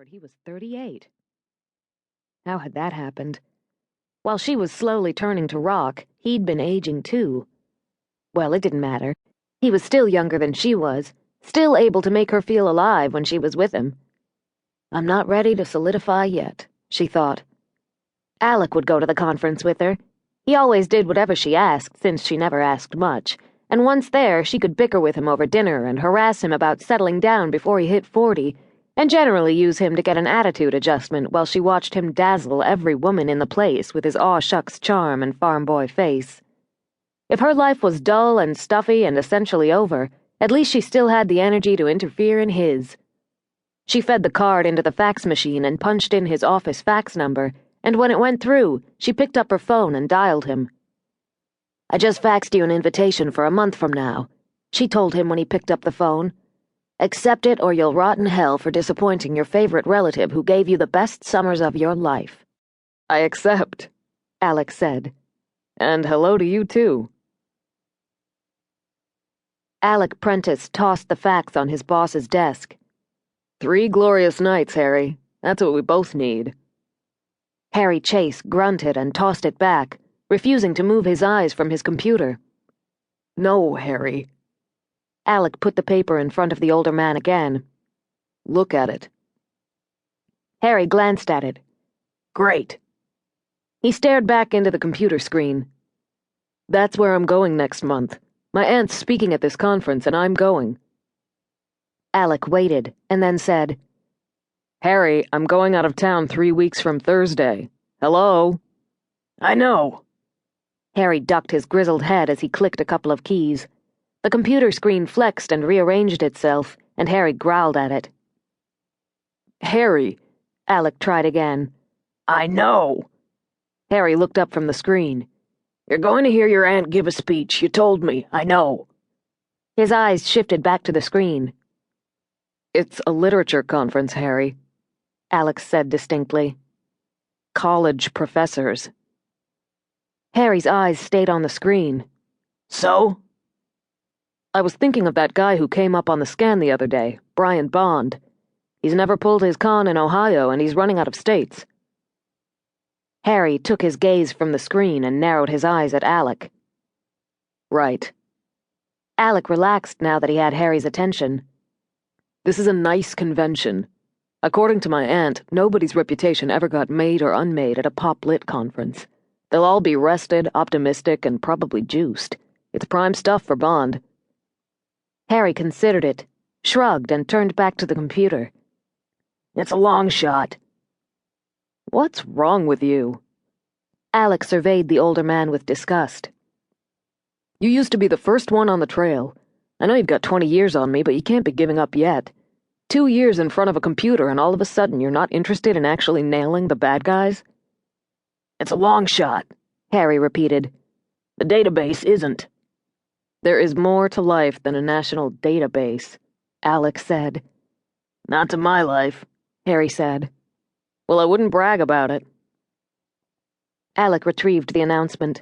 Lord, he was 38. How had that happened? While she was slowly turning to rock, he'd been aging too. Well, it didn't matter. He was still younger than she was, still able to make her feel alive when she was with him. I'm not ready to solidify yet, she thought. Alec would go to the conference with her. He always did whatever she asked, since she never asked much, and once there, she could bicker with him over dinner and harass him about settling down before he hit 40, and generally use him to get an attitude adjustment while she watched him dazzle every woman in the place with his aw-shucks charm and farm boy face. If her life was dull and stuffy and essentially over, at least she still had the energy to interfere in his. She fed the card into the fax machine and punched in his office fax number, and when it went through, she picked up her phone and dialed him. I just faxed you an invitation for a month from now, she told him when he picked up the phone. Accept it or you'll rot in hell for disappointing your favorite relative who gave you the best summers of your life. I accept, Alec said. And hello to you too. Alec Prentice tossed the fax on his boss's desk. 3 glorious nights, Harry. That's what we both need. Harry Chase grunted and tossed it back, refusing to move his eyes from his computer. No, Harry. Alec put the paper in front of the older man again. Look at it. Harry glanced at it. Great. He stared back into the computer screen. That's where I'm going next month. My aunt's speaking at this conference, and I'm going. Alec waited, and then said, Harry, I'm going out of town 3 weeks from Thursday. Hello? I know. Harry ducked his grizzled head as he clicked a couple of keys. The computer screen flexed and rearranged itself, and Harry growled at it. Harry, Alec tried again. I know. Harry looked up from the screen. You're going to hear your aunt give a speech. You told me. I know. His eyes shifted back to the screen. It's a literature conference, Harry, Alex said distinctly. College professors. Harry's eyes stayed on the screen. So? I was thinking of that guy who came up on the scan the other day, Brian Bond. He's never pulled his con in Ohio, and he's running out of states. Harry took his gaze from the screen and narrowed his eyes at Alec. Right. Alec relaxed now that he had Harry's attention. This is a nice convention. According to my aunt, nobody's reputation ever got made or unmade at a pop-lit conference. They'll all be rested, optimistic, and probably juiced. It's prime stuff for Bond. Harry considered it, shrugged, and turned back to the computer. It's a long shot. What's wrong with you? Alec surveyed the older man with disgust. You used to be the first one on the trail. I know you've got 20 years on me, but you can't be giving up yet. 2 years in front of a computer and all of a sudden you're not interested in actually nailing the bad guys? It's a long shot, Harry repeated. The database isn't. There is more to life than a national database, Alec said. Not to my life, Harry said. Well, I wouldn't brag about it. Alec retrieved the announcement.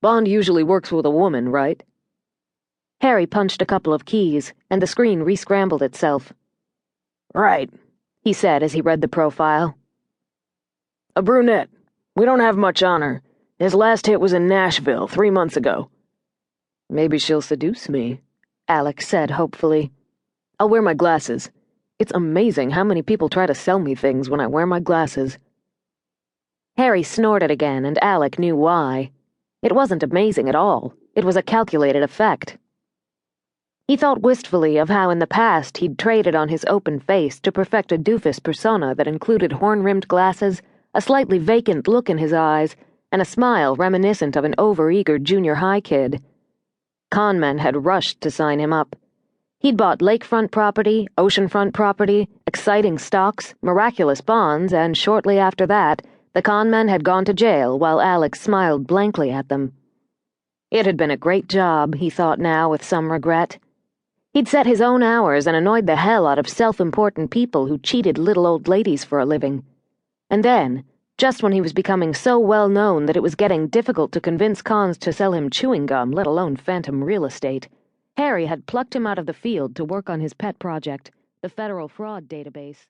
Bond usually works with a woman, right? Harry punched a couple of keys, and the screen re-scrambled itself. Right, he said as he read the profile. A brunette. We don't have much on her. His last hit was in Nashville 3 months ago. Maybe she'll seduce me, Alec said hopefully. I'll wear my glasses. It's amazing how many people try to sell me things when I wear my glasses. Harry snorted again, and Alec knew why. It wasn't amazing at all. It was a calculated effect. He thought wistfully of how in the past he'd traded on his open face to perfect a doofus persona that included horn-rimmed glasses, a slightly vacant look in his eyes, and a smile reminiscent of an over-eager junior high kid. Conmen had rushed to sign him up. He'd bought lakefront property, oceanfront property, exciting stocks, miraculous bonds, and shortly after that, the conmen had gone to jail while Alex smiled blankly at them. It had been a great job, he thought now with some regret. He'd set his own hours and annoyed the hell out of self-important people who cheated little old ladies for a living. And then, just when he was becoming so well known that it was getting difficult to convince cons to sell him chewing gum, let alone phantom real estate, Harry had plucked him out of the field to work on his pet project, the federal fraud database.